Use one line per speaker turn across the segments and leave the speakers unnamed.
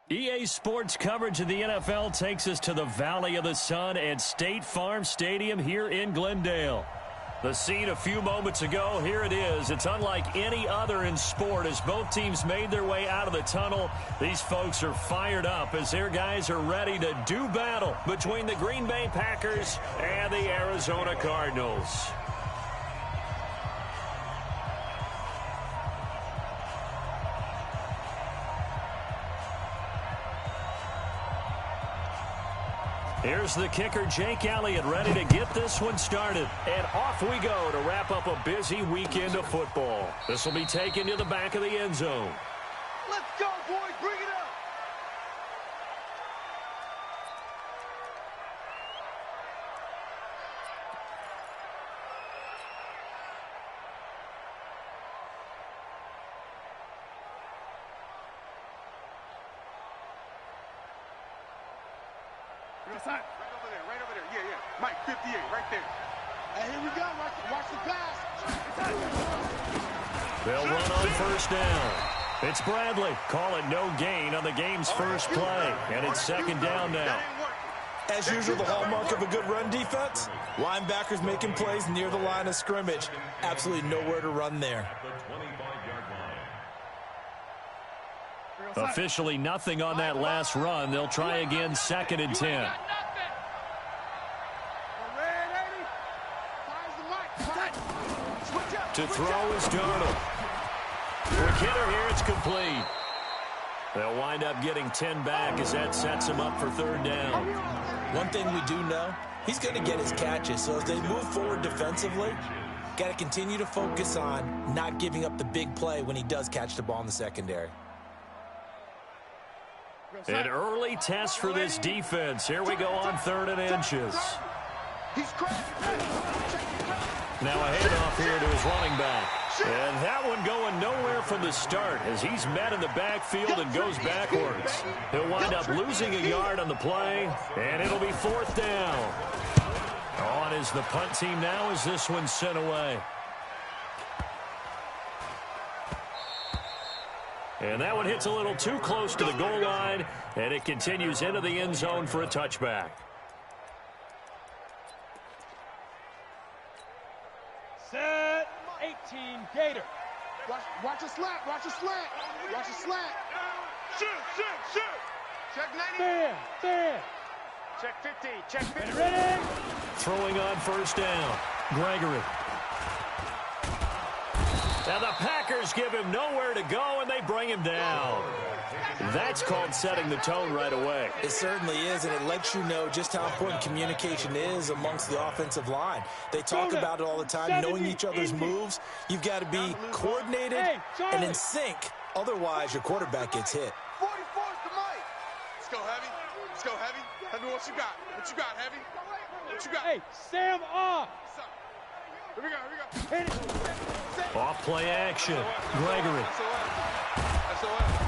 EA Sports coverage of the NFL takes us to the Valley of the Sun at State Farm Stadium here in Glendale. The scene a few moments ago, here it is. It's unlike any other in sport as both teams made their way out of the tunnel. These folks are fired up as their guys are ready to do battle between the Green Bay Packers and the Arizona Cardinals. Here's the kicker, Jake Elliott, ready to get this one started. And off we go to wrap up a busy weekend of football. This will be taken to the back of the end zone.
Let's go, boys. Bring it up.
Right over there. Yeah. Mike, 58, right there.
And here we go. Watch the pass.
They'll run on first down. It's Bradley. Call it no gain on the game's first play. And it's second down now.
As usual, the hallmark of a good run defense, linebackers making plays near the line of scrimmage. Absolutely nowhere to run there.
Officially nothing on that last run. They'll try again, 2nd and 10. To throw is Darnold. For Kidder here, it's complete. They'll wind up getting 10 back as that sets him up for 3rd down.
One thing we do know, he's going to get his catches. So as they move forward defensively, got to continue to focus on not giving up the big play when he does catch the ball in the secondary.
An early test for this defense. Here we go on 3rd and inches. Now a handoff here to his running back. And that one going nowhere from the start as he's met in the backfield and goes backwards. He'll wind up losing a yard on the play, and it'll be 4th down. On is the punt team now as this one's sent away. And that one hits a little too close to the goal line, and it continues into the end zone for a touchback.
Set. 18, Gator. Watch a slant. Watch a slant.
Shoot. Check 90.
Stand.
Check 50. Check 50.
Ready?
Throwing on first down. Gregory. Now the Packers give him nowhere to go, and they bring him down. That's called setting the tone right away.
It certainly is, and it lets you know just how important communication is amongst the offensive line. They talk about it all the time, knowing each other's moves. You've got to be coordinated and in sync. Otherwise, your quarterback gets hit.
44's the mic. Let's go, Heavy. Heavy, what you got? Heavy? What you got?
Hey, Sam off.
Here we go.
Hit it.
Off play action. Gregory.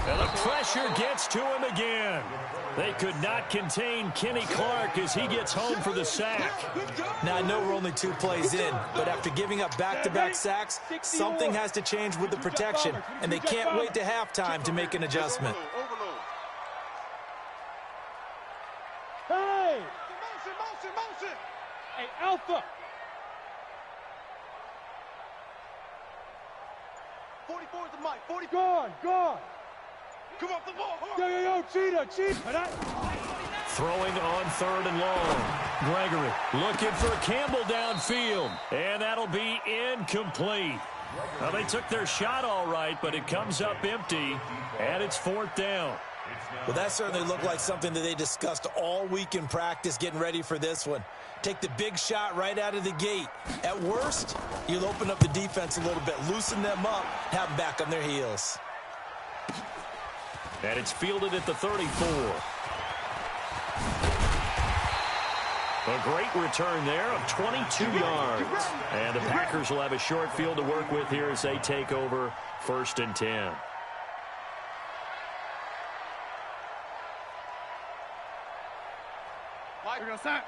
And the pressure gets to him again. They could not contain Kenny Clark as he gets home for the sack.
Now, I know we're only 2 plays in, but after giving up back-to-back sacks, something has to change with the protection, and they can't wait to halftime to make an adjustment.
Hey!
Motion!
Hey, Alpha!
44's the mic. 40.
Guard!
Come off the ball.
Yo, cheetah!
Throwing on 3rd and long. Gregory looking for Campbell downfield. And that'll be incomplete. Well, they took their shot all right, but it comes up empty. And it's 4th down.
Well, that certainly looked like something that they discussed all week in practice getting ready for this one. Take the big shot right out of the gate. At worst, you'll open up the defense a little bit, loosen them up, have them back on their heels.
And it's fielded at the 34. A great return there of 22 yards. And the Packers will have a short field to work with here as they take over 1st and 10.
Mike, we're going to sign.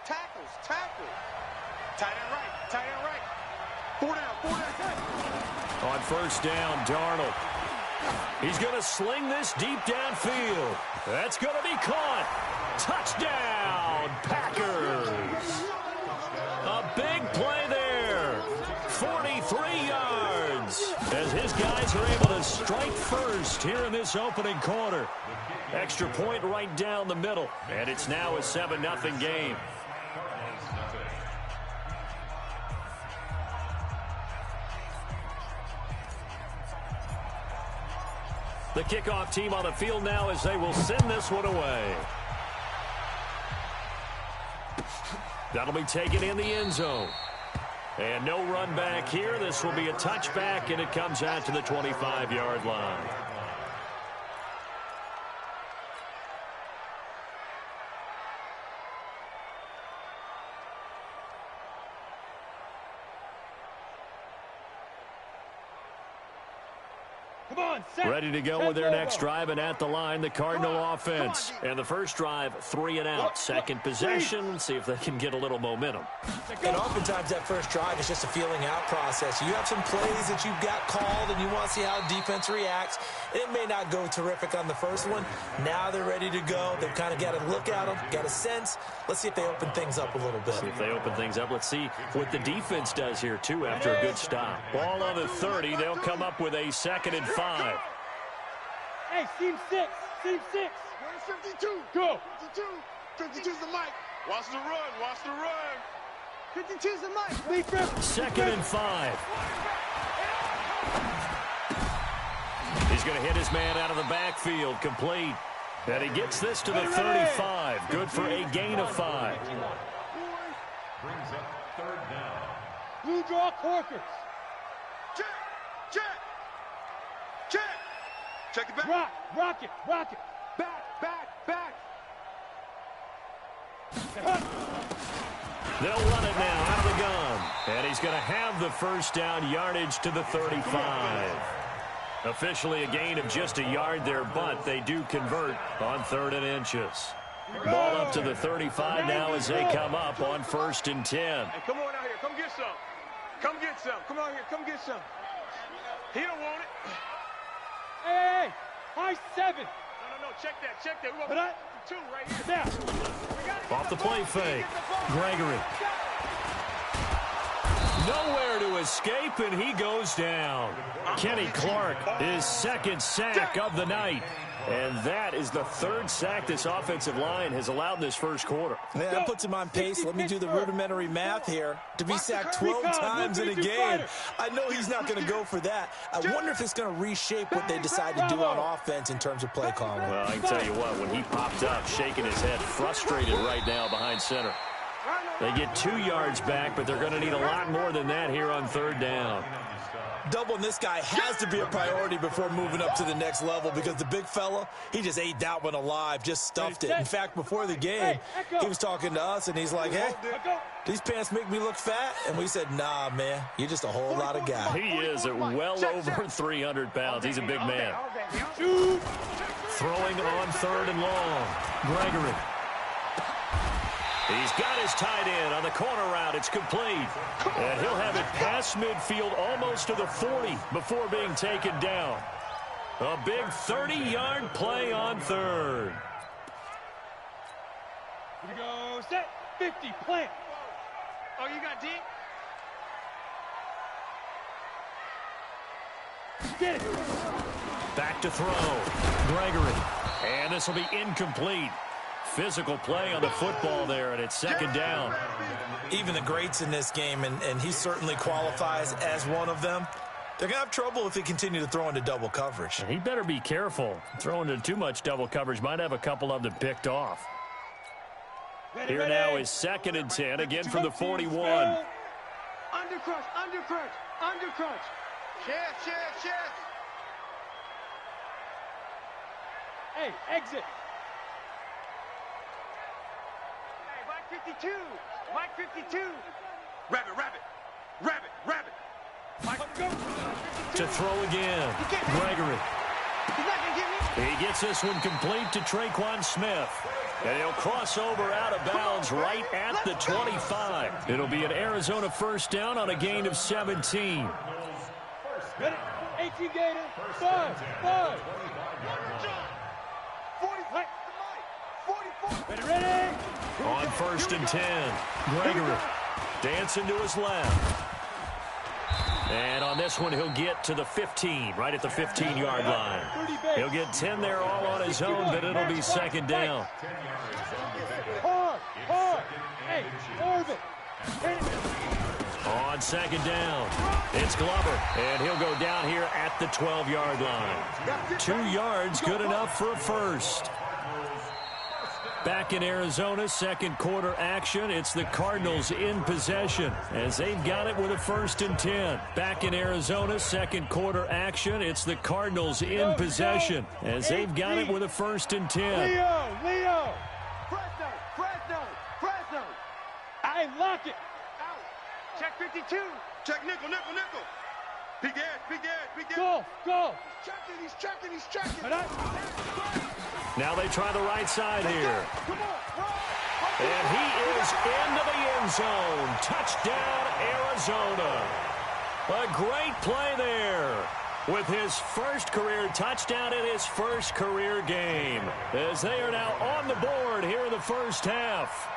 Tackles. Tight end right. 4 down.
On first down, Darnold. He's going to sling this deep downfield. That's going to be caught. Touchdown, Packers. A big play there. 43 yards. As his guys are able to strike first here in this opening quarter. Extra point right down the middle. And it's now a 7-0 game. The kickoff team on the field now as they will send this one away. That'll be taken in the end zone. And no run back here. This will be a touchback, and it comes out to the 25-yard line. Ready to go with their next drive, and at the line, the Cardinal offense. And the first drive, 3 and out. Second possession, see if they can get a little momentum.
And oftentimes that first drive is just a feeling out process. You have some plays that you've got called, and you want to see how defense reacts. It may not go terrific on the first one. Now they're ready to go. They've kind of got a look at them, got a sense. Let's see if they open things up a little bit.
See if they open things up. Let's see what the defense does here, too, after a good stop. Ball on the 30. They'll come up with a 2nd and 5.
Hey, seam 6. Seam 6.
Where's 52?
Go.
52. 52's the mic. Watch the run. Watch the run.
52's the mic.
2nd and 5. He's going to hit his man out of the backfield. Complete. And he gets this to the 35. Good for a gain of 5.
Brings up 3rd down.
Blue draw corkers.
Check. Check. Check. Check it back.
Rock it. Back.
They'll run it now out of the gun. And he's going to have the first down, yardage to the 35. Officially a gain of just a yard there, but they do convert on 3rd and inches. Ball up to the 35 now as they come up on 1st and 10.
Hey, come on out here. Come get some. Come get some. Come out here. Come get some. He don't want it.
Hey, high 7.
No. Check that. We want 2 right here.
Now.
Off the play fake. Gregory. Nowhere to escape, and he goes down. Kenny Clark, his 2nd sack of the night. And that is the 3rd sack this offensive line has allowed this first quarter.
Yeah, that puts him on pace. Let me do the rudimentary math here. To be sacked 12 times in a game, I know he's not going to go for that. I wonder if it's going to reshape what they decide to do on offense in terms of play calling.
Well, I can tell you what, when he popped up, shaking his head, frustrated right now behind center. They get 2 yards back, but they're going to need a lot more than that here on 3rd down.
Doubling this guy has to be a priority before moving up to the next level because the big fella, he just ate that one alive, just stuffed it. In fact, before the game, he was talking to us, and he's like, hey, these pants make me look fat? And we said, nah, man, you're just a whole lot of guy.
He is at well over 300 pounds. He's a big man. Throwing on 3rd and long. Gregory. He's got his tight end on the corner route. It's complete. And he'll have it past midfield almost to the 40 before being taken down. A big 30-yard play on 3rd.
Here we go. Set. 50. Plant.
Oh, you got deep?
Get it.
Back to throw. Gregory. And this will be incomplete. Physical play on the football there, and it's 2nd down.
Even the greats in this game, and he certainly qualifies as one of them, they're going to have trouble if they continue to throw into double coverage.
He better be careful. Throwing into too much double coverage might have a couple of them picked off. Here now is 2nd and 10, again from the 41.
Undercrunch.
Chest.
Hey, exit.
Mike 52. Rabbit.
To throw again. Gregory. He gets this one complete to Traquan Smith. And he'll cross over out of bounds right at the 25. It'll be an Arizona first down on a gain of 17.
Ready? 18 Gator. 5. 5.
44.
Ready?
On 1st and 10, Gregory dancing to his left. And on this one, he'll get to the 15, right at the 15-yard line. He'll get 10 there all on his own, but it'll be second down.
Hard. Hey, orbit.
On second down, it's Glover, and he'll go down here at the 12-yard line. 2 yards, good enough for a first. Back in Arizona, second quarter action. It's the Cardinals in possession as they've got it with a 1st and 10. Back in Arizona, second quarter action. It's the Cardinals in possession as they've got it with a 1st and 10.
Leo. Fresno. I lock it. Out. Check 52.
Check nickel. Big gas.
Go.
He's checking.
Now they try the right side here.
Come on,
And he is into the end zone. Touchdown, Arizona. A great play there with his first career touchdown in his first career game, as they are now on the board here in the first half.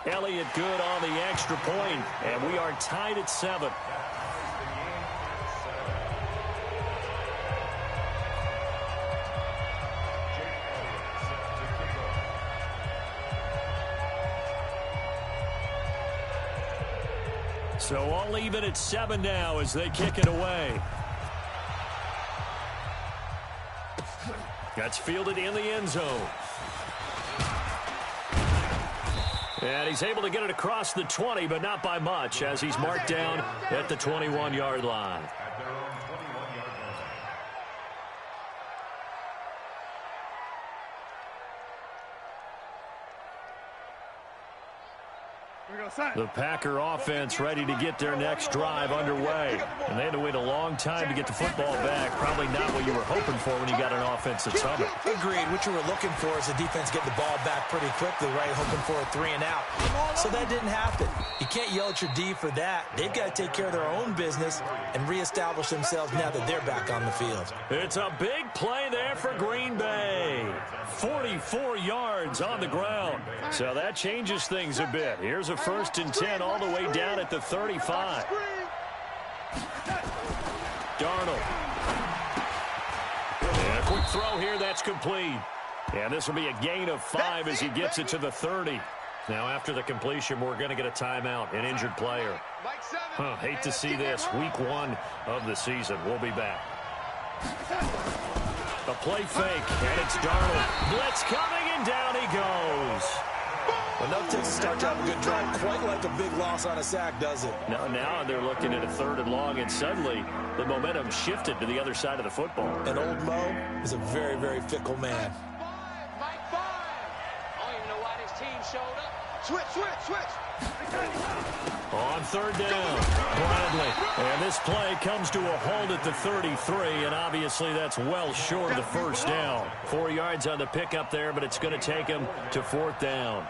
Elliott good on the extra point, and we are tied at 7. So all even at 7 now as they kick it away. That's fielded in the end zone. And he's able to get it across the 20, but not by much, as he's marked down at the 21-yard line. The Packer offense ready to get their next drive underway. And they had to wait a long time to get the football back. Probably not what you were hoping for when you got an offense at Summit.
Agreed. What you were looking for is the defense getting the ball back pretty quickly, right? Hoping for a 3 and out. So that didn't happen. You can't yell at your D for that. They've got to take care of their own business and reestablish themselves now that they're back on the field.
It's a big play there for Green Bay. 44 yards on the ground. So that changes things a bit. Here's a 1st and 10 all the way down at the 35. Darnold. And a quick throw here, that's complete. And this will be a gain of 5 as he gets it to the 30. Now after the completion, we're going to get a timeout, an injured player. Hate to see this. Week 1 of the season. We'll be back. A play fake, and it's Darnold. Blitz coming, and down he goes.
Enough takes to start to have a good drive, quite like a big loss on a sack, does it?
Now they're looking at a 3rd and long, and suddenly the momentum shifted to the other side of the football.
And old Mo is a very, very fickle man.
Mike 5. I don't even know why this team showed up.
Switch.
On 3rd down, Bradley. And this play comes to a halt at the 33, and obviously that's well short of the 1st down. 4 yards on the pickup there, but it's going to take him to 4th down.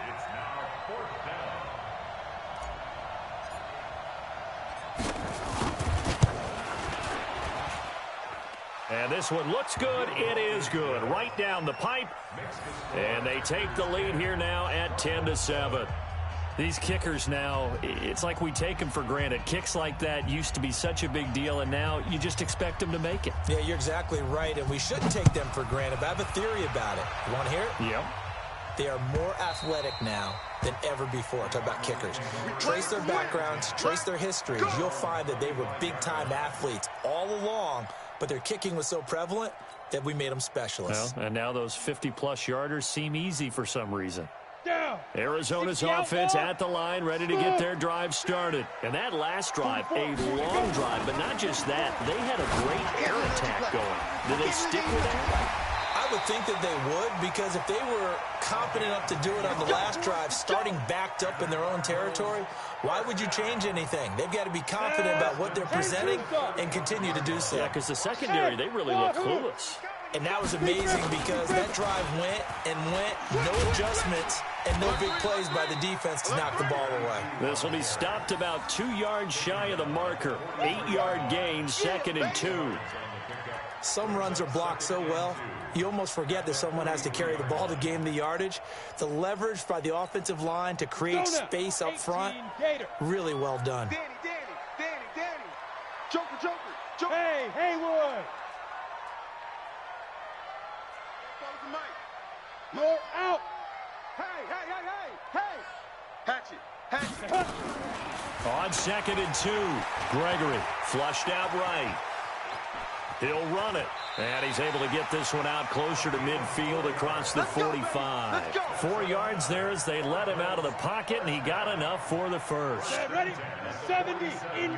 And this one looks good. It is good. Right down the pipe. And they take the lead here now at 10-7. These kickers now, it's like we take them for granted. Kicks like that used to be such a big deal, and now you just expect them to make it.
Yeah, you're exactly right, and we shouldn't take them for granted, but I have a theory about it. You want to hear it?
Yep.
They are more athletic now than ever before. Talk about kickers. Trace their backgrounds, trace their histories. You'll find that they were big-time athletes all along, but their kicking was so prevalent that we made them specialists.
Well, and now those 50-plus yarders seem easy for some reason.
Down.
Arizona's offense at the line, ready to get their drive started. And that last drive, a long drive, but not just that. They had a great air attack going. Did they stick with that?
I would think that they would, because if they were confident enough to do it on the last drive, starting backed up in their own territory, why would you change anything? They've got to be confident about what they're presenting and continue to do so.
Yeah, because the secondary, they really look clueless.
And that was amazing because that drive went and went, no adjustments, and no big plays by the defense to knock the ball away.
This will be stopped about 2 yards shy of the marker. 8-yard gain, 2nd and 2.
Some runs are blocked so well, you almost forget that someone has to carry the ball to gain the yardage. The leverage by the offensive line to create space up front, really well done.
Danny. Joker.
Hey, Haywood. You're out.
Hey. Hatchet.
On 2nd and 2, Gregory flushed out right. He'll run it. And he's able to get this one out closer to midfield across the 45. 4 yards there as they let him out of the pocket, and he got enough for the first.
Ready? 70, Indy.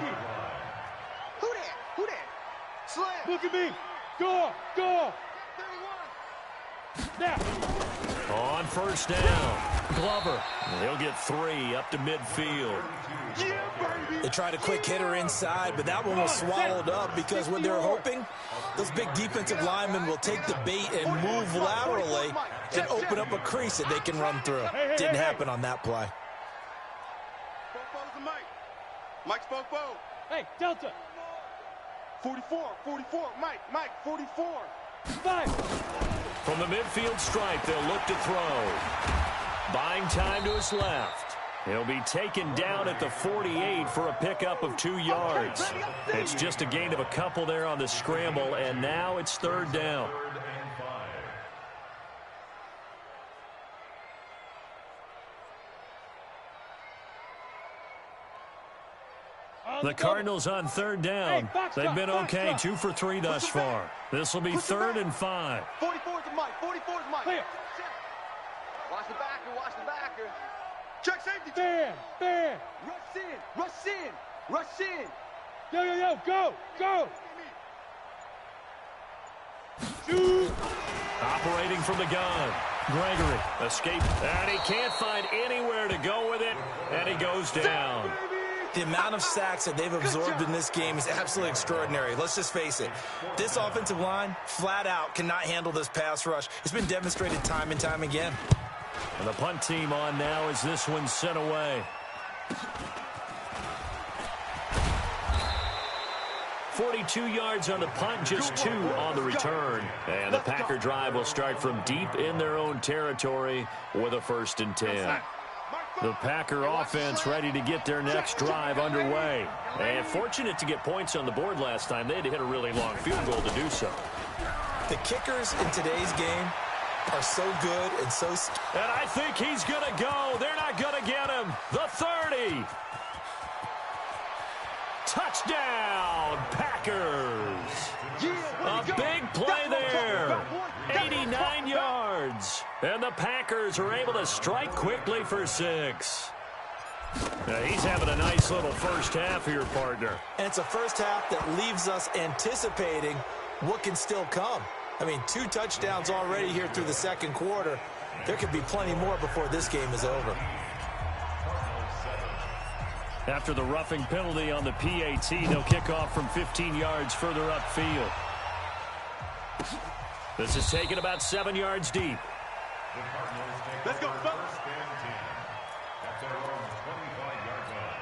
Who that? Slam.
Look at me. Go.
31.
Now.
On first down, Glover. He'll get 3 up to midfield.
Yeah, baby.
They tried a quick hitter inside, but that one was swallowed up because what they're hoping, those big defensive linemen will take the bait and move laterally and open up a crease that they can run through. Didn't happen on that play.
Fofo's the Mike. Mike's Fofo.
Hey, Delta.
44. Mike, 44.
5.
From the midfield stripe, they'll look to throw. Buying time to his left. He'll be taken down at the 48 for a pickup of 2 yards. It's just a gain of a couple there on the scramble, and now it's 3rd down. The Cardinals on 3rd down. They've been okay, 2 for 3 thus far. This will be 3rd and 5.
44's the Mike.
Clear.
Watch the backer.
Check safety.
Fair.
Rush in.
Yo, go. Shoot.
Operating from the gun. Gregory escape, and he can't find anywhere to go with it, and he goes down.
The amount of sacks that they've absorbed in this game is absolutely extraordinary. Let's just face it. This offensive line, flat out, cannot handle this pass rush. It's been demonstrated time and time again.
And the punt team on now as this one's sent away. 42 yards on the punt, just 2 on the return. And the Packer drive will start from deep in their own territory with a 1st and 10. The Packer offense ready to get their next drive underway. And fortunate to get points on the board last time. They had to hit a really long field goal to do so.
The kickers in today's game are so good and so...
And I think he's going to go. They're not going to get him. The 30. Touchdown, Packers. A big play there. 89 yards. And the Packers are able to strike quickly for 6. Now he's having a nice little first half here, partner.
And it's a first half that leaves us anticipating what can still come. I mean, 2 touchdowns already here through the 2nd quarter. There could be plenty more before this game is over.
After the roughing penalty on the PAT, they'll kick off from 15 yards further upfield. This is taken about 7 yards deep.
Let's go, fellas.
That's our own 25-yard line.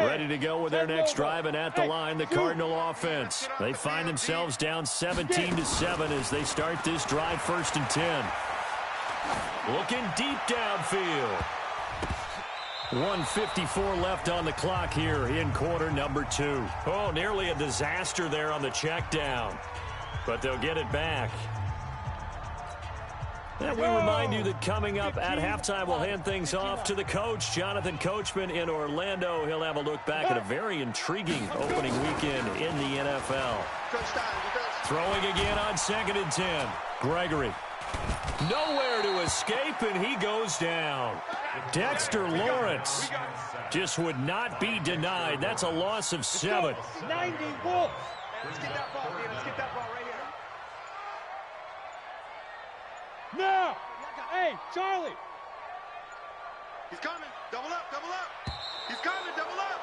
Ready to go with their next drive, and at the line, the Cardinal offense. They find themselves down 17-7 as they start this drive 1st and 10. Looking deep downfield. 1:54 left on the clock here in quarter number 2. Oh, nearly a disaster there on the check down, but they'll get it back. And we remind you that coming up at halftime, we'll hand things off to the coach, Jonathan Coachman in Orlando. He'll have a look back at a very intriguing opening weekend in the NFL. Throwing again on 2nd and 10. Gregory. Nowhere to escape, and he goes down. Dexter Lawrence just would not be denied. That's a loss of 7.
90 Wolves. Let's get that ball, man. Let's get that ball right here. Now! Hey, Charlie!
He's coming. Double up, double up. He's coming, double up.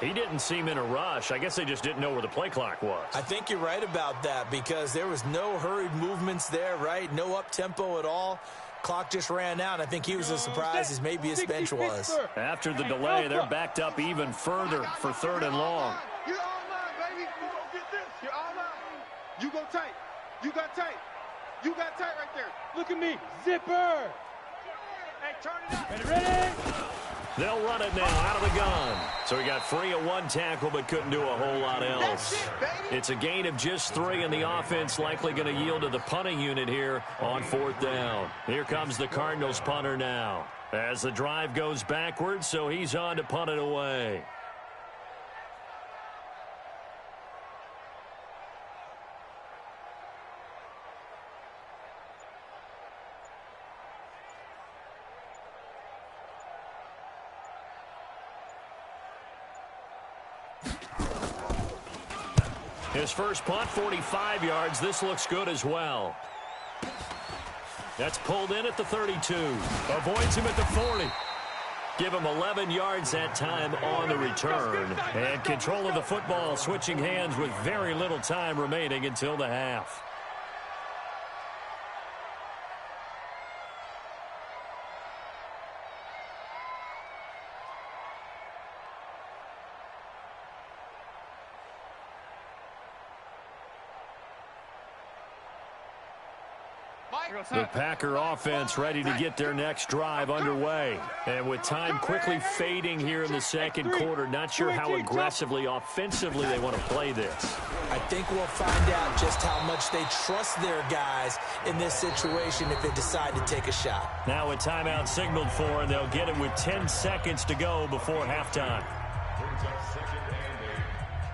He didn't seem in a rush. I guess they just didn't know where the play clock was.
I think you're right about that because there was no hurried movements there, right? No up-tempo at all. Clock just ran out. I think he was as surprised as maybe his bench was.
After the delay, they're backed up even further for 3rd and long.
You're all mine, baby. You go get this. You're all mine. You go tight. You got tight. You got tight right there.
Look at me. Zipper! Hey, turn it up. Ready?
They'll run it now out of the gun. So he got free of 1 tackle but couldn't do a whole lot else. It's a gain of just 3, and the offense likely going to yield to the punting unit here on 4th down. Here comes the Cardinals punter now as the drive goes backwards, so he's on to punt it away. His first punt, 45 yards. This looks good as well. That's pulled in at the 32. Avoids him at the 40. Give him 11 yards that time on the return. And control of the football, switching hands with very little time remaining until the half. The Packer offense ready to get their next drive underway. And with time quickly fading here in the second quarter, not sure how aggressively, offensively they want to play this.
I think we'll find out just how much they trust their guys in this situation if they decide to take a shot.
Now a timeout signaled for, and they'll get it with 10 seconds to go before halftime.
Brings up 2nd and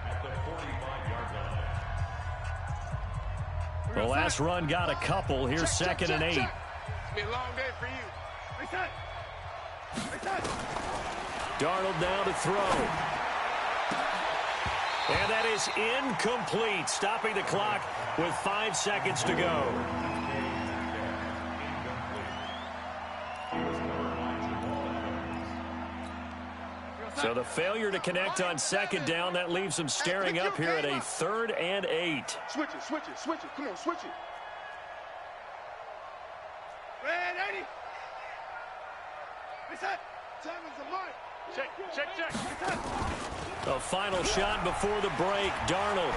8 at the 45-yard line.
The last run got a couple. Here's 2nd and 8.
It's been a long day for you. Reset. Reset.
Darnold now to throw. And that is incomplete, stopping the clock with 5 seconds to go. So the failure to connect on 2nd down, that leaves them staring up here at a 3rd and 8.
Switch it, switch it, switch it. Come on, switch it. Red 80. Reset. Time is a mark. Check, check, check. Reset.
A final shot before the break, Darnold.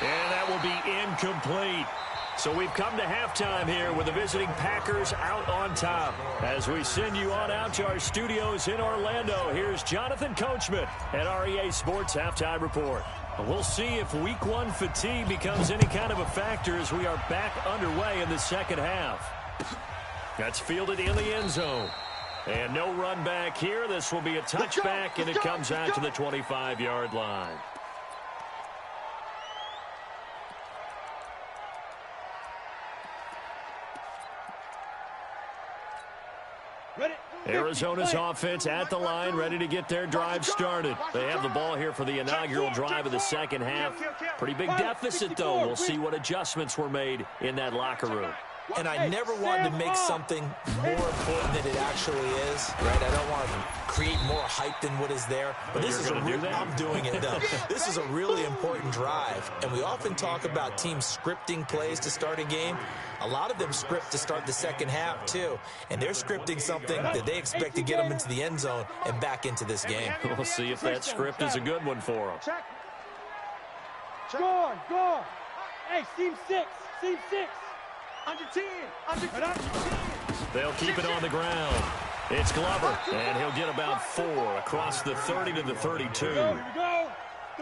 And that will be incomplete. So we've come to halftime here with the visiting Packers out on top. As we send you on out to our studios in Orlando, here's Jonathan Coachman at REA Sports Halftime Report. We'll see if Week 1 fatigue becomes any kind of a factor as we are back underway in the second half. That's fielded in the end zone. And no run back here. This will be a touchback, and it comes out to the 25-yard line. Arizona's offense at the line, ready to get their drive started. They have the ball here for the inaugural drive of the second half. Pretty big deficit, though. We'll see what adjustments were made in that locker room.
And I never wanted to make something more important than it actually is, right? I don't want to create more hype than what is there. But this is I'm doing it, though. This is a really important drive. And we often talk about teams scripting plays to start a game. A lot of them script to start the second half, too. And they're scripting something that they expect to get them into the end zone and back into this game.
We'll see if that script is a good one for them.
Go on, go on. Hey, seam 6, seam 6. Under 10, under 10.
They'll keep it on the ground. It's Glover, and he'll get about 4 across the 30 to the 32.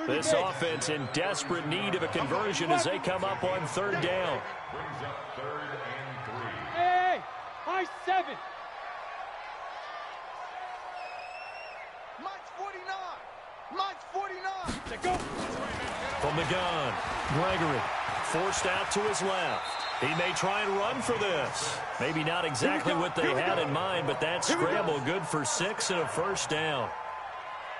This offense in desperate need of a conversion as they come up on 3rd down.
Brings up 3rd and 3.
Hey, high 7.
Mike's 49. Mike's 49.
Let go.
From the gun, Gregory forced out to his left. He may try and run for this. Maybe not exactly what they had in mind, but that scramble good for 6 and a first down.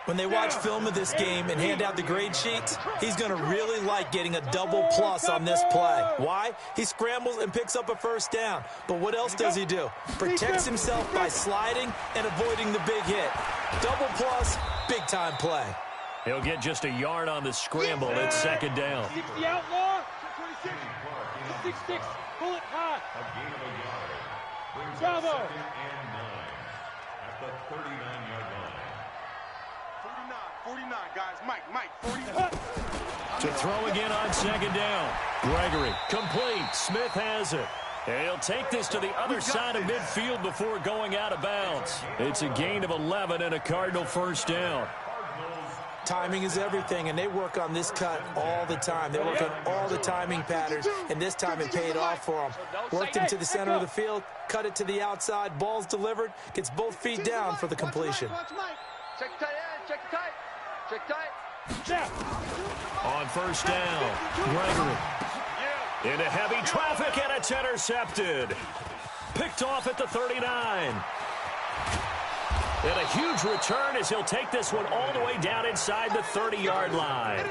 When they watch film of this game and hand out the grade sheets, he's going to really like getting a double plus on this play. Why? He scrambles and picks up a first down. But what else does he do? Protects himself by sliding and avoiding the big hit. Double plus, big-time play.
He'll get just a yard on the scramble. It's second down.
60 outlaw. 6-6. Pull it high.
A gain of a yard. Brings
Bravo.
up 2nd and 9 at the 39-yard line.
49, guys. Mike, 49.
To throw again on second down. Gregory, complete. Smith has it. And he'll take this to the other side of midfield before going out of bounds. It's a gain of 11 and a Cardinal first down.
Timing is everything, and they work on this cut all the time. They work on all the timing patterns, and this time it paid off for them. Worked him to the center of the field, cut it to the outside, ball's delivered, gets both feet down for the completion.
Check tight end. Check tight. Check tight.
On first down, Gregory. Into heavy traffic, and it's intercepted. Picked off at the 39. And a huge return as he'll take this one all the way down inside the 30-yard line.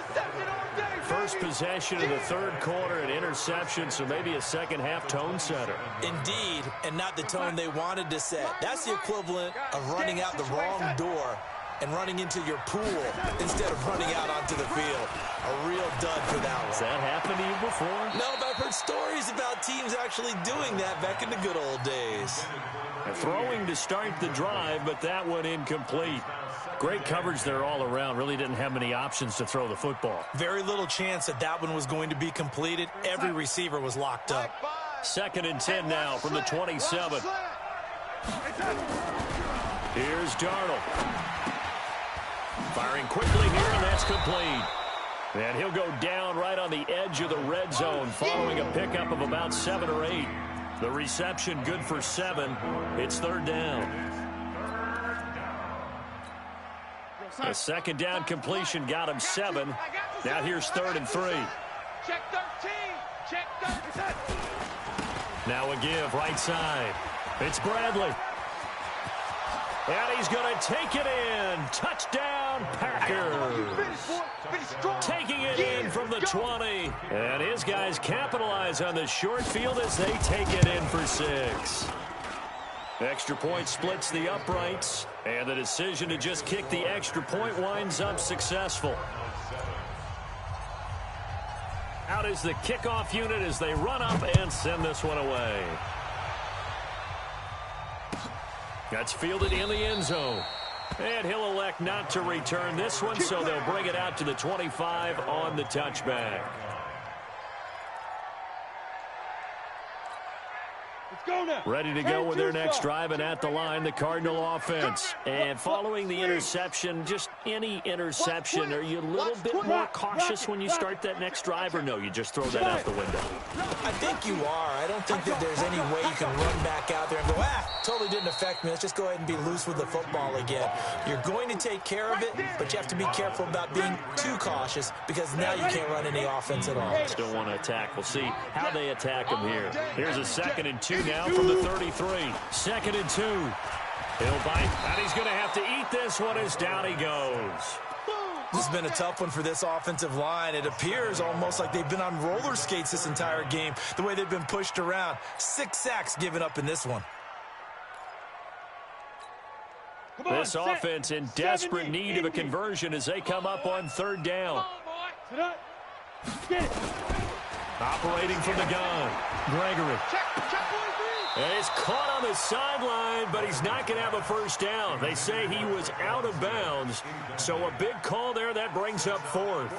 First possession of the third quarter, an interception, so maybe a second-half tone setter.
Indeed, and not the tone they wanted to set. That's the equivalent of running out the wrong door and running into your pool instead of running out onto the field. A real dud for that one.
Has that happened to you before?
No, but I've heard stories about teams actually doing that back in the good old days.
Throwing to start the drive, but that one incomplete. Great coverage there all around. Really didn't have many options to throw the football.
Very little chance that that one was going to be completed. Every receiver was locked up.
2nd and 10 now from the 27. Here's Darnold. Firing quickly here, and that's complete. And he'll go down right on the edge of the red zone following a pickup of about 7 or 8. The reception good for 7. It's third down. A second down completion got him 7. Now here's 3rd and 3.
Check 13. Check 13.
Now a give right side. It's Bradley. And he's going to take it in. Touchdown, Packers. Taking it in from the 20. And his guys capitalize on the short field as they take it in for 6. Extra point splits the uprights. And the decision to just kick the extra point winds up successful. Out is the kickoff unit as they run up and send this one away. That's fielded in the end zone. And he'll elect not to return this one, so they'll bring it out to the 25 on the touchback. Ready to go with their next drive, and at the line, the Cardinal offense. And following the interception, just any interception, are you a little bit more cautious when you start that next drive, or no, you just throw that out the window?
I think you are. I don't think that there's any way you can run back out there and go, totally didn't affect me. Let's just go ahead and be loose with the football again. You're going to take care of it, but you have to be careful about being too cautious because now you can't run any offense at all.
Still want to attack. We'll see how they attack him here. Here's a 2nd and 2 now from the 33. 2nd and 2. He'll bite, and he's going to have to eat this one as down he goes.
This has been a tough one for this offensive line. It appears almost like they've been on roller skates this entire game, the way they've been pushed around. 6 sacks given up in this one.
This offense in desperate need of a conversion as they come up on 3rd down. Operating from the gun, Gregory. And he's caught on the sideline, but he's not going to have a first down. They say he was out of bounds, so a big call there that brings up 4th.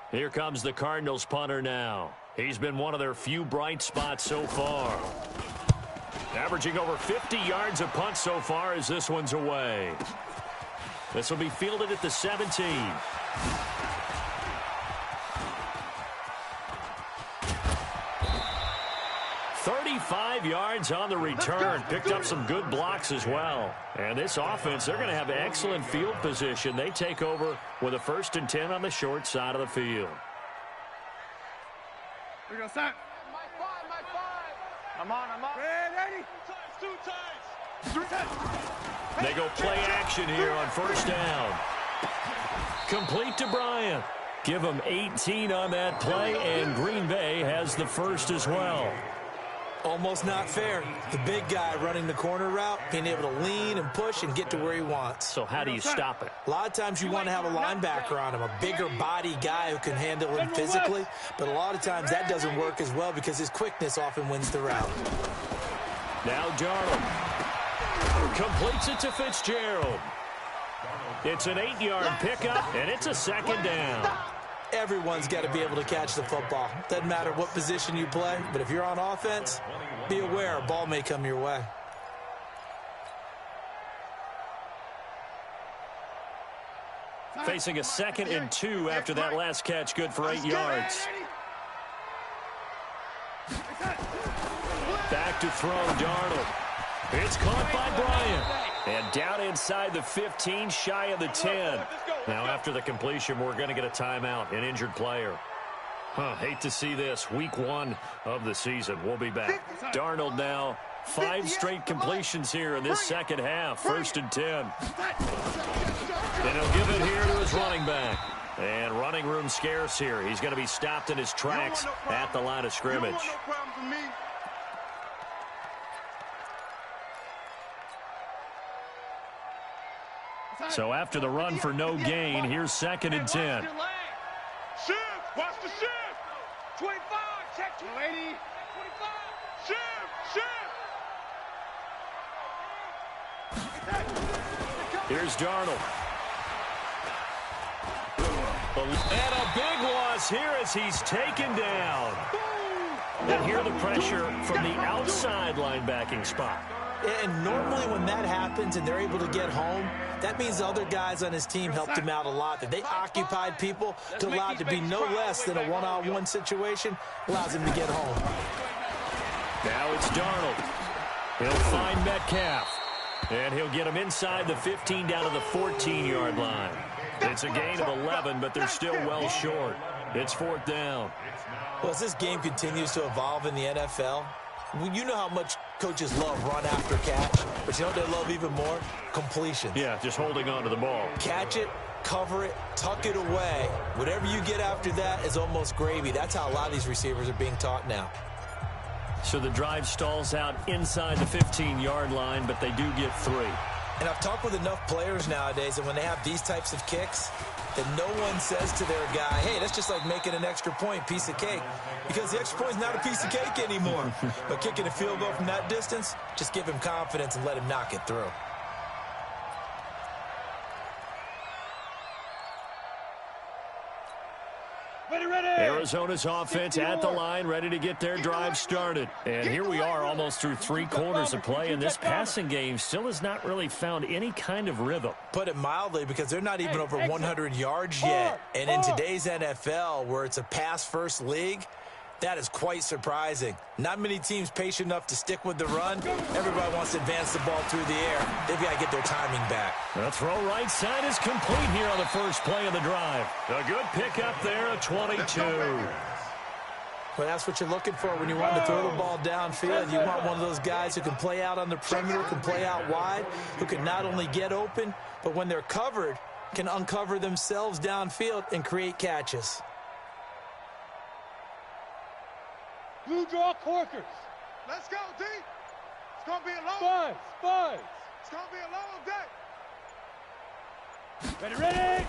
Here comes the Cardinals punter now. He's been one of their few bright spots so far. Averaging over 50 yards a punt so far as this one's away. This will be fielded at the 17. 35 yards on the return. Picked up some good blocks as well. And this offense, they're going to have excellent field position. They take over with a 1st and 10 on the short side of the field.
We go, set.
My five. I'm on.
Ready? 2 times.
They go play action here on first down. Complete to Bryant. Give him 18 on that play, and Green Bay has the first as well.
Almost not fair. The big guy running the corner route, being able to lean and push and get to where he wants.
So how do you stop it?
A lot of times you want to have a linebacker on him, a bigger body guy who can handle him physically, but a lot of times that doesn't work as well because his quickness often wins the route.
Now Darnold completes it to Fitzgerald. It's an 8-yard pickup, and it's a second down.
Everyone's got to be able to catch the football. Doesn't matter what position you play, but if you're on offense, be aware a ball may come your way.
Facing a 2nd and 2 after that last catch, good for 8 yards. Back to throw, Darnold. It's caught by Bryant. And down inside the 15, shy of the 10. Now after the completion, we're going to get a timeout, an injured player. Hate to see this. Week 1 of the season. We'll be back. Darnold now, 5 straight completions here in this second half. 1st and 10. And he'll give it here to his running back. And running room scarce here. He's going to be stopped in his tracks at the line of scrimmage. So after the run for no gain, here's 2nd and 10.
Shift! Watch the shift!
25, check 280. 25.
Shift!
Here's Darnold. And a big loss here as he's taken down. And here the pressure from the outside linebacking spot.
And normally when that happens and they're able to get home, that means the other guys on his team helped him out a lot. That they occupied people to allow it to be no less than a one-on-one situation, allows him to get home.
Now it's Darnold. He'll find Metcalf. And he'll get him inside the 15 down to the 14-yard line. It's a gain of 11, but they're still well short. It's 4th down.
Well, as this game continues to evolve in the NFL, you know how much coaches love run after catch, but you know what they love even more? Completion.
Yeah, just holding on to the ball.
Catch it, cover it, tuck it away. Whatever you get after that is almost gravy. That's how a lot of these receivers are being taught now.
So the drive stalls out inside the 15-yard line, but they do get 3.
And I've talked with enough players nowadays that when they have these types of kicks, that no one says to their guy, hey, that's just like making an extra point, piece of cake. Because the extra point is not a piece of cake anymore. But kicking a field goal from that distance, just give him confidence and let him knock it through.
Arizona's offense at the line, ready to get their drive started. And here we are almost through 3 quarters of play, and this passing game still has not really found any kind of rhythm.
Put it mildly, because they're not even over 100 yards yet. And in today's NFL, where it's a pass-first league, that is quite surprising. Not many teams patient enough to stick with the run. Everybody wants to advance the ball through the air. They've got to get their timing back.
The throw right side is complete here on the first play of the drive. A good pickup there, a 22.
Well, that's what you're looking for when you want to throw the ball downfield. You want one of those guys who can play out on the perimeter, can play out wide, who can not only get open, but when they're covered, can uncover themselves downfield and create catches.
Blue draw Corkers.
Let's go, D. It's going to be a long
Spies, spies.
It's going to be a long day.
Ready.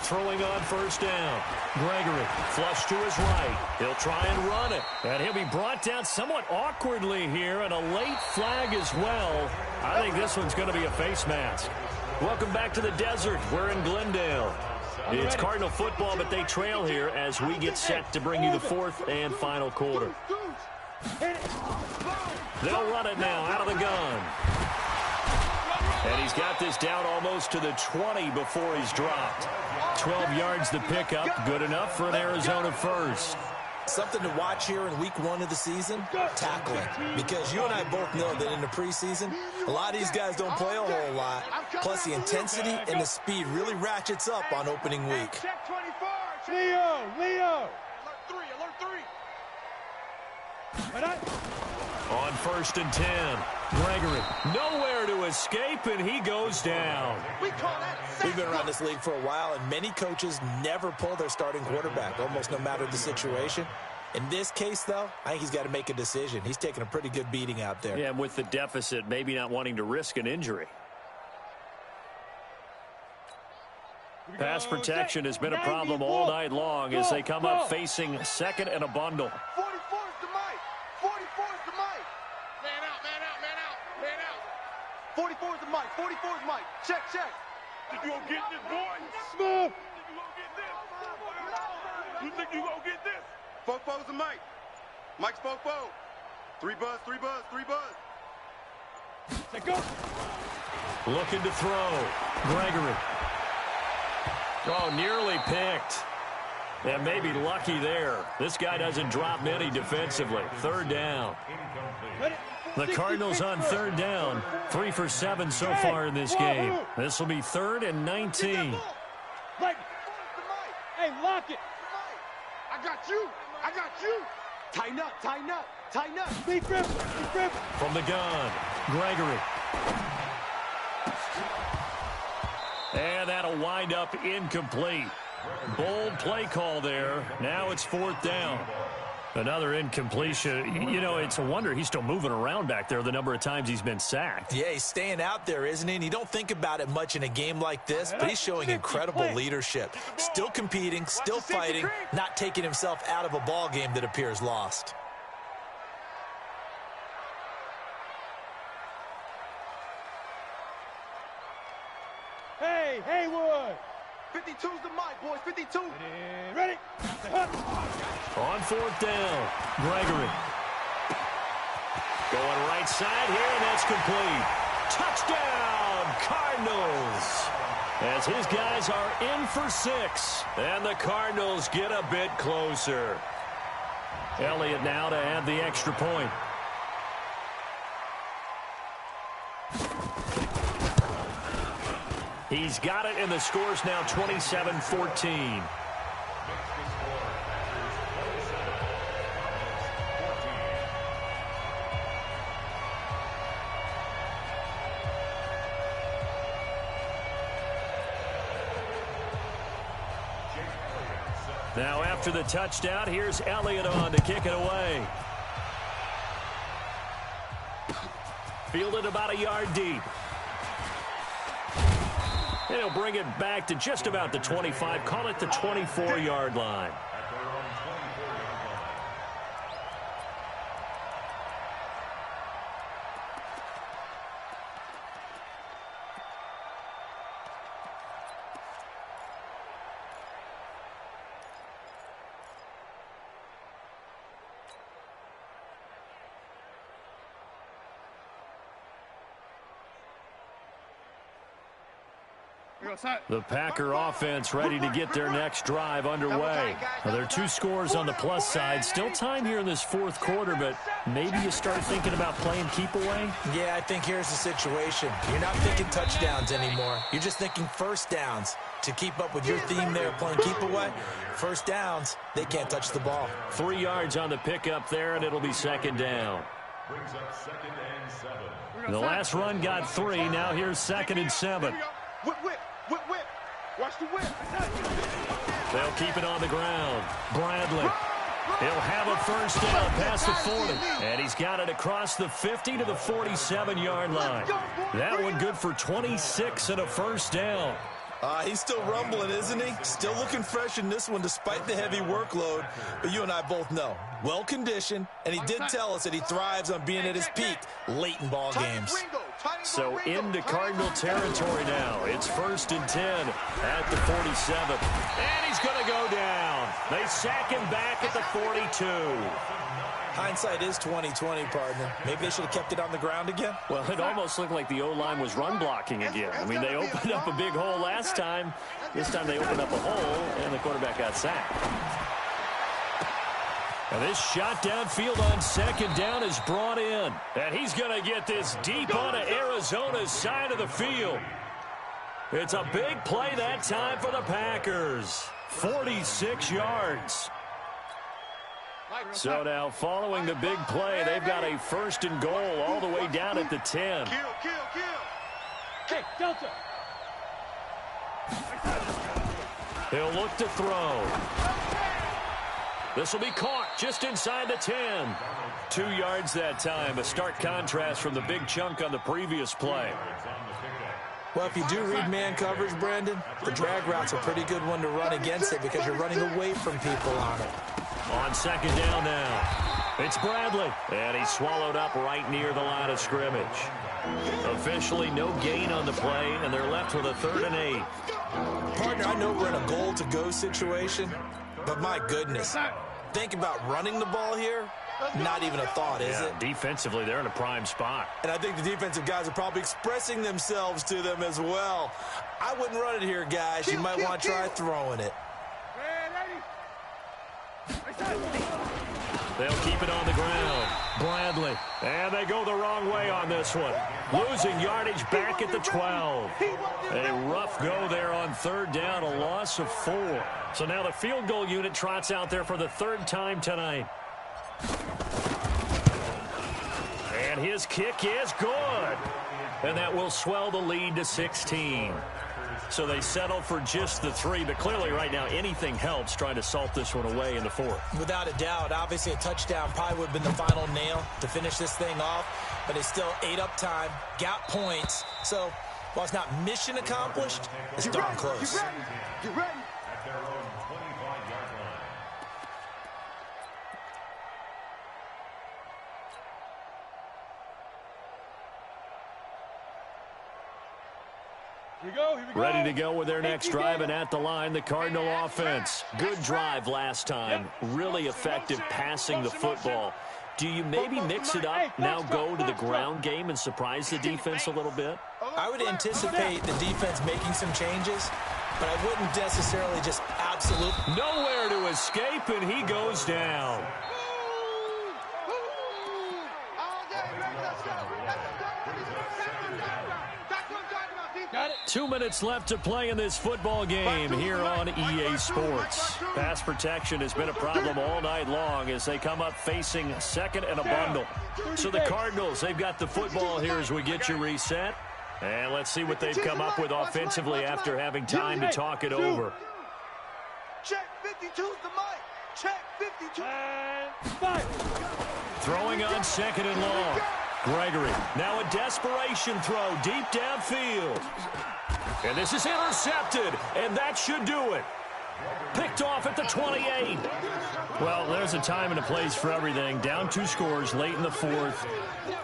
Throwing on first down. Gregory flush to his right. He'll try and run it. And he'll be brought down somewhat awkwardly here, and a late flag as well. I think this one's going to be a face mask. Welcome back to the desert. We're in Glendale. It's Cardinal football, but they trail here as we get set to bring you the 4th and final quarter. They'll run it now out of the gun. And he's got this down almost to the 20 before he's dropped. 12 yards the pickup, good enough for an Arizona first.
Something to watch here in week 1 of the season, tackling. Because you and I both know that in the preseason, a lot of these guys don't play a whole lot. Plus the intensity and the speed really ratchets up on opening week.
Check 24.
Leo.
Alert 3, alert 3.
On 1st and 10, Gregory nowhere to escape, and he goes down.
We've been around this league for a while, and many coaches never pull their starting quarterback, almost no matter the situation. In this case, though, I think he's got to make a decision. He's taking a pretty good beating out there.
Yeah, and with the deficit, maybe not wanting to risk an injury. Pass protection has been a problem all night long as they come up facing second and a bundle.
44 is the mic. 44 is the mic. Man out, man out, man out, man out. 44 is the mic. 44 is mic. Check, check.
Think you gonna get this, boy?
Smooth.
You think you gonna get this?
44 is the mic. Mike's 44. 3 buzz, 3 buzz, 3 buzz.
Let go.
Looking to throw. Gregory. Oh, nearly picked. And maybe lucky there. This guy doesn't drop many defensively. 3rd down. The Cardinals on 3rd down. 3 for 7 so far in this game. This will be 3rd and 19.
Hey, lock it.
I got you. I got you.
Tighten up, tighten up, tighten up. Big grip, big grip.
From the gun, Gregory. And that'll wind up incomplete. Bold play call there. Now it's 4th down. Another incompletion. You know, it's a wonder he's still moving around back there the number of times he's been sacked.
Yeah, he's staying out there, isn't he? And you don't think about it much in a game like this, but he's showing incredible leadership. Still competing, still fighting, not taking himself out of a ball game that appears lost.
Hey, Haywood.
52's the mic, boys. 52.
Ready?
On 4th down, Gregory. Going right side here, and that's complete. Touchdown, Cardinals. As his guys are in for 6, and the Cardinals get a bit closer. Elliott now to add the extra point. He's got it, and the score's now 27-14. Now after the touchdown, here's Elliott on to kick it away. Fielded about a yard deep. And he'll bring it back to just about the 25. Call it the 24-yard line. The Packer offense ready to get their next drive underway. Now, there are 2 scores on the plus side. Still time here in this 4th quarter, but maybe you start thinking about playing keep away?
Yeah, I think here's the situation. You're not thinking touchdowns anymore. You're just thinking 1st downs. To keep up with your theme there, playing keep away, 1st downs, they can't touch the ball.
3 yards on the pickup there, and it'll be 2nd down.
Brings up 2nd and 7.
The last run got 3. Now here's 2nd and 7.
Whip, whip, whip, whip. Watch the whip.
They'll keep it on the ground. Bradley. He'll have a 1st down past the 40. And he's got it across the 50 to the 47-yard line. That one good for 26 and a 1st down.
He's still rumbling, isn't he? Still looking fresh in this one despite the heavy workload. But you and I both know, well-conditioned, and he did tell us that he thrives on being at his peak late in ball games.
So into Cardinal territory now. It's 1st and 10 at the 47. And he's going to go down. They sack him back at the 42.
Hindsight is 20/20, partner. Maybe they should have kept it on the ground again.
Well, it almost looked like the O-line was run blocking again. I mean, they opened up a big hole last time. This time they opened up a hole, and the quarterback got sacked. And this shot downfield on 2nd down is brought in. And he's going to get this deep onto Arizona's side of the field. It's a big play that time for the Packers. 46 yards. So now following the big play, they've got a 1st and goal all the way down at the 10.
Kill.
Hey, Delta.
He'll look to throw. This will be caught just inside the 10. 2 yards that time. A stark contrast from the big chunk on the previous play.
Well, if you do read man coverage, Brandon, the drag route's a pretty good one to run against it because you're running away from people on it.
On 2nd down now. It's Bradley. And he's swallowed up right near the line of scrimmage. Officially no gain on the play, and they're left with a 3rd and 8.
Partner, I know we're in a goal-to-go situation, but my goodness, think about running the ball here. Not even a thought, is it?
Defensively, they're in a prime spot.
And I think the defensive guys are probably expressing themselves to them as well. I wouldn't run it here, guys. You might want to try throwing it.
They'll keep it on the ground. Bradley. And they go the wrong way on this one. Losing yardage back at the 12. A rough go there on 3rd down, a loss of 4. So now the field goal unit trots out there for the 3rd time tonight. And his kick is good. And that will swell the lead to 16. So they settle for just the 3, but clearly right now anything helps trying to salt this one away in the 4th.
Without a doubt, obviously a touchdown probably would have been the final nail to finish this thing off, but it's still ate up time, got points. So while it's not mission accomplished, it's darn close.
Get ready.
At their own 25-yard line.
Here we go.
Ready to go with their next drive, and at the line, the Cardinal offense. Good drive last time. Really effective passing the football. Do you maybe mix it up, now go to the ground game and surprise the defense a little bit?
I would anticipate the defense making some changes, but I wouldn't necessarily just absolute.
Nowhere to escape, and he goes down.
Got it.
2 minutes left to play in this football game here on EA Sports. Pass protection has been a problem all night long as they come up facing 2nd and a bundle. So the Cardinals, they've got the football here as we get you reset. And let's see what they've come up with offensively after having time to talk it over.
Check 52's the mic. Check 52.
And 5.
Throwing on 2nd and long. Gregory, now a desperation throw deep downfield. And this is intercepted, and that should do it. Picked off at the 28. Well, there's a time and a place for everything. Down 2 scores late in the 4th.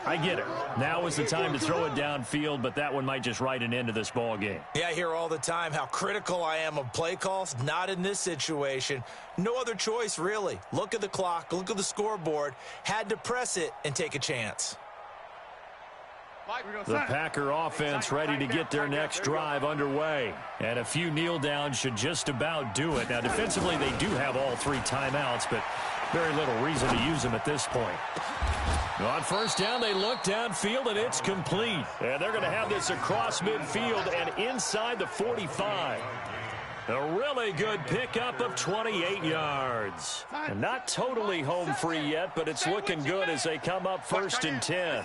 I get it. Now is the time to throw it downfield, but that one might just write an end to this ball game.
Yeah, I hear all the time how critical I am of play calls. Not in this situation. No other choice, really. Look at the clock, look at the scoreboard. Had to press it and take a chance.
The Packer offense ready to get their next drive underway. And a few kneel downs should just about do it. Now, defensively, they do have all 3 timeouts, but very little reason to use them at this point. On 1st down, they look downfield, and it's complete. And they're going to have this across midfield and inside the 45. A really good pickup of 28 yards. And not totally home free yet, but it's looking good as they come up 1st and 10.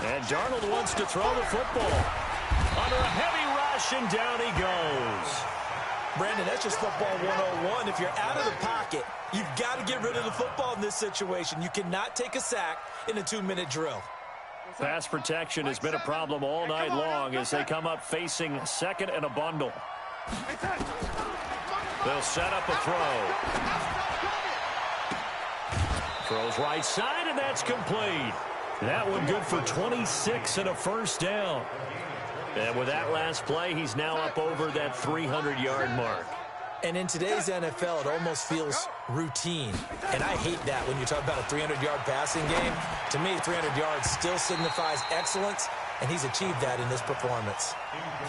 And Darnold wants to throw the football. Under a heavy rush, and down he goes.
Brandon, that's just football 101. If you're out of the pocket, you've got to get rid of the football in this situation. You cannot take a sack in a 2-minute drill.
Pass protection has been a problem all night long as they come up facing 2nd and a bundle. They'll set up a throw. Throws right side, and that's complete. That one good for 26 and a 1st down. And with that last play, he's now up over that 300-yard mark.
And in today's NFL, it almost feels routine. And I hate that when you talk about a 300-yard passing game. To me, 300 yards still signifies excellence, and he's achieved that in this performance.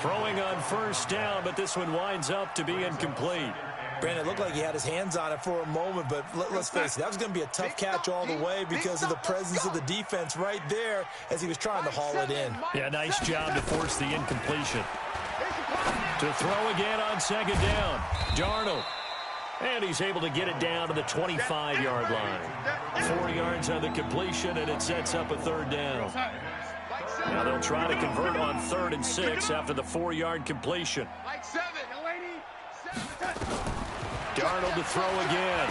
Throwing on 1st down, but this one winds up to be incomplete.
Brandon, it looked like he had his hands on it for a moment, but let's face it, that was going to be a tough catch all the way because of the presence of the defense right there as he was trying to haul it in.
Yeah, nice job to force the incompletion. To throw again on 2nd down. Darnold. And he's able to get it down to the 25-yard line. 4 yards on the completion, and it sets up a third down. Now they'll try to convert on 3rd and 6 after the 4-yard completion. Darnold to throw again.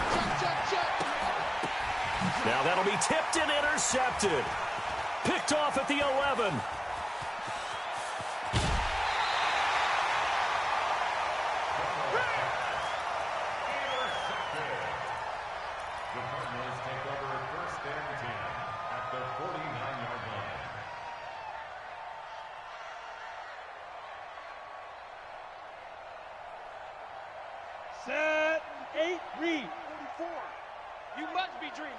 Now that'll be tipped and intercepted. Picked off at the 11.
The Cardinals take over 1st and 10 at the 49-yard line.
Set. 8. Read.
44.
You must be dreaming.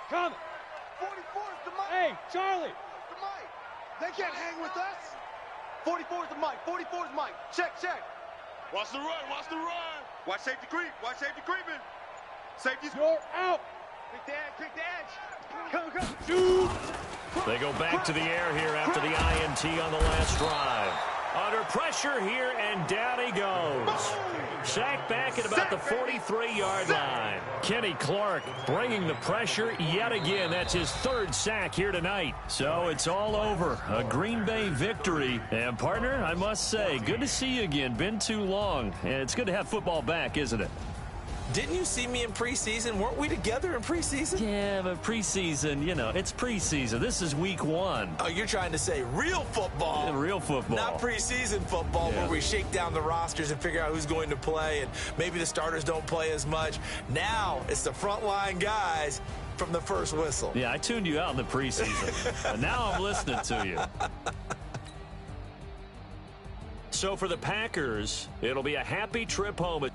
Coming.
44 is the Mike.
Hey, Charlie.
The Mike. They can't hang with us. 44 is the Mike. 44 is Mike. Check, check.
Watch the run. Watch the run.
Watch safety creep. Watch safety creeping. Safety's
You're out.
Pick the edge. Pick the edge. Come, come.
Shoot.
They go back to the air here after the INT on the last drive. Under pressure here, and down he goes. Sacked back at about the 43-yard line. Kenny Clark bringing the pressure yet again. That's his 3rd sack here tonight. So it's all over. A Green Bay victory. And, partner, I must say, good to see you again. Been too long. And it's good to have football back, isn't it?
Didn't you see me in preseason? Weren't we together in preseason?
Yeah, but preseason, you know, it's preseason. This is week 1.
Oh, you're trying to say real football.
Yeah, real football.
Not preseason football where we shake down the rosters and figure out who's going to play, and maybe the starters don't play as much. Now it's the frontline guys from the first whistle.
Yeah, I tuned you out in the preseason. And now I'm listening to you. So for the Packers, it'll be a happy trip home.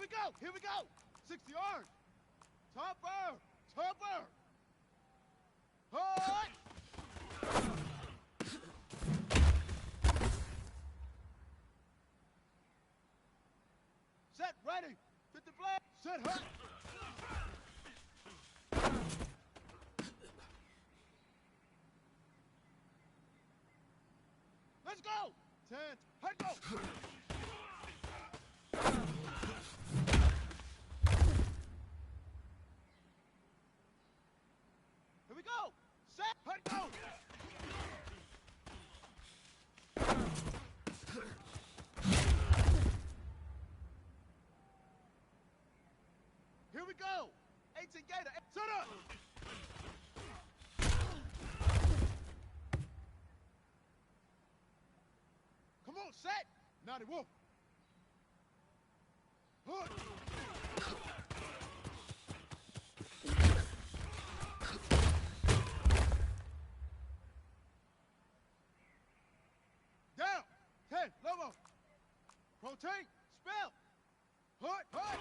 we go. Here we go. 60 yards. Topper. Topper. Hut. Set, ready. Hit the flag. Set, hut. Let's go. 10. Hut, go. Here we go. Set, hut, go. Here we go. 18 Gator. Set up. Come on, set. 90 Wolf. Hook. Down. 10. Lobo. Protein. Spell. Hood. Hood.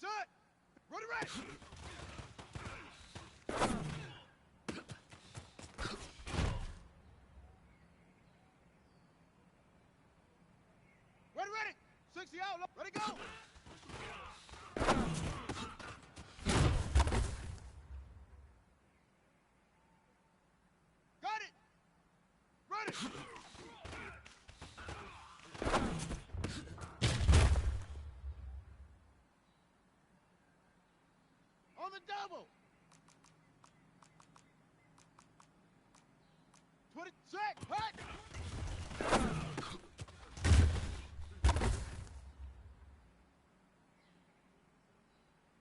Set. Ready, ready. Ready, ready. 60 out. Ready, go. Got it. Ready. On the double. 26. Hut.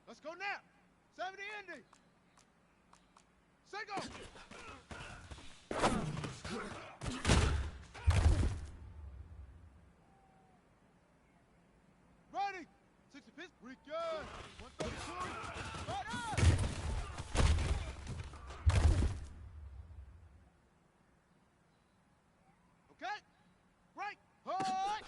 Let's go now. 70 ending. Say go. Ready. 60 pitch. Weekend. 132. Right up. Okay. Break. Hut.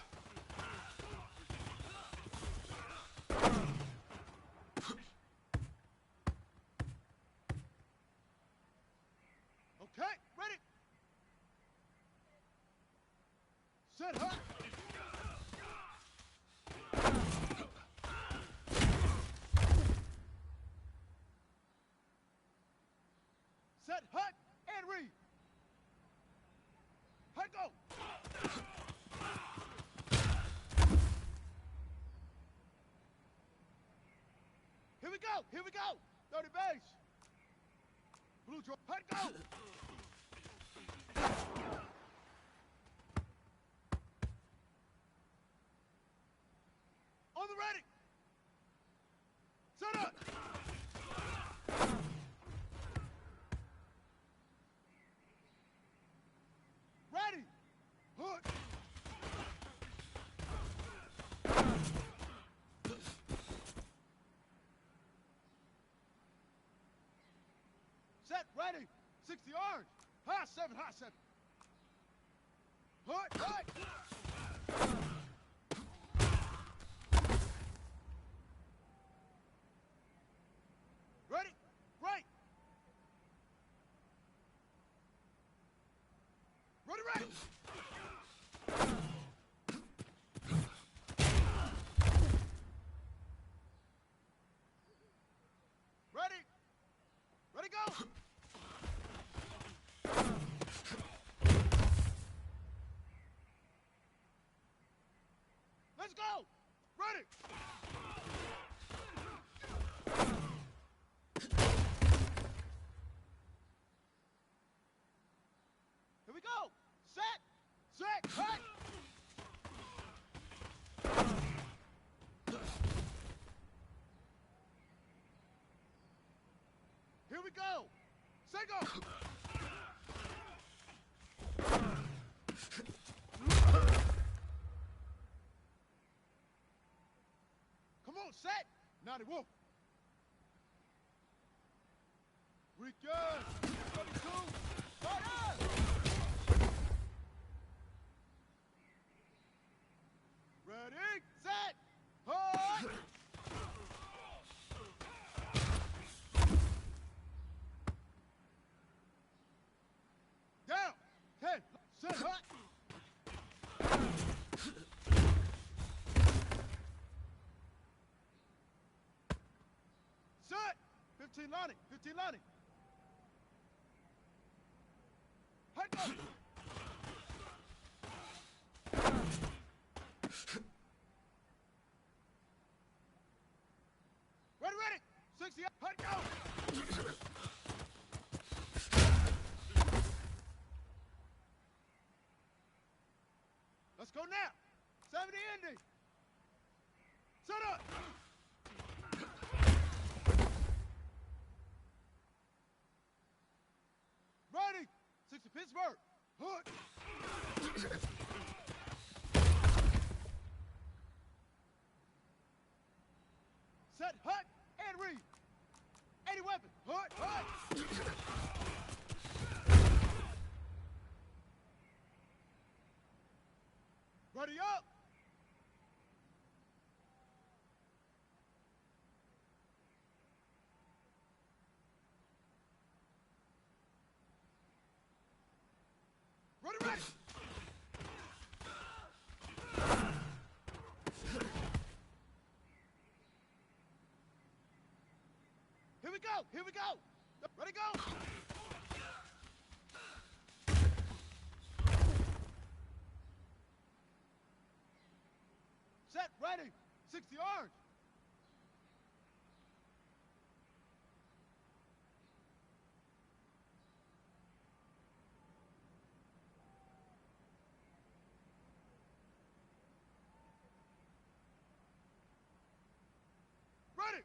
Okay, ready. Set hut. Set hut and read. Hut go. Here we go. Here we go. 30 base. Blue draw. Hut go. On the ready. Set up. Ready. Hook. Set, ready. 60 yards. High 7, high 7. Hook, hook. Ready? Right. Ready, ready. Ready. Ready, go. Let's go. Ready. Here we go. Set. Set. Cut. Here we go. Say go. Come on, set. 90 Wolf. Weekend. 32. Right up. Lonnie. 15 Lonnie. Hut go. Ready. 60 up. Hut go. Let's go now. 70 Indy. Set up. Ready. 60 Pittsburgh. Hook. Set hut and read. 80 weapon. Hut. Ready up. Ready. Here we go. Ready, go. Set, ready. 60 orange. Ready.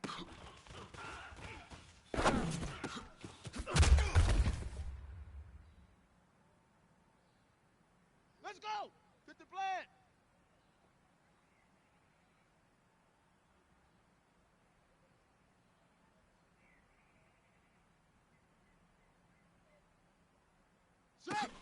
Let's go. Get the plan. Set.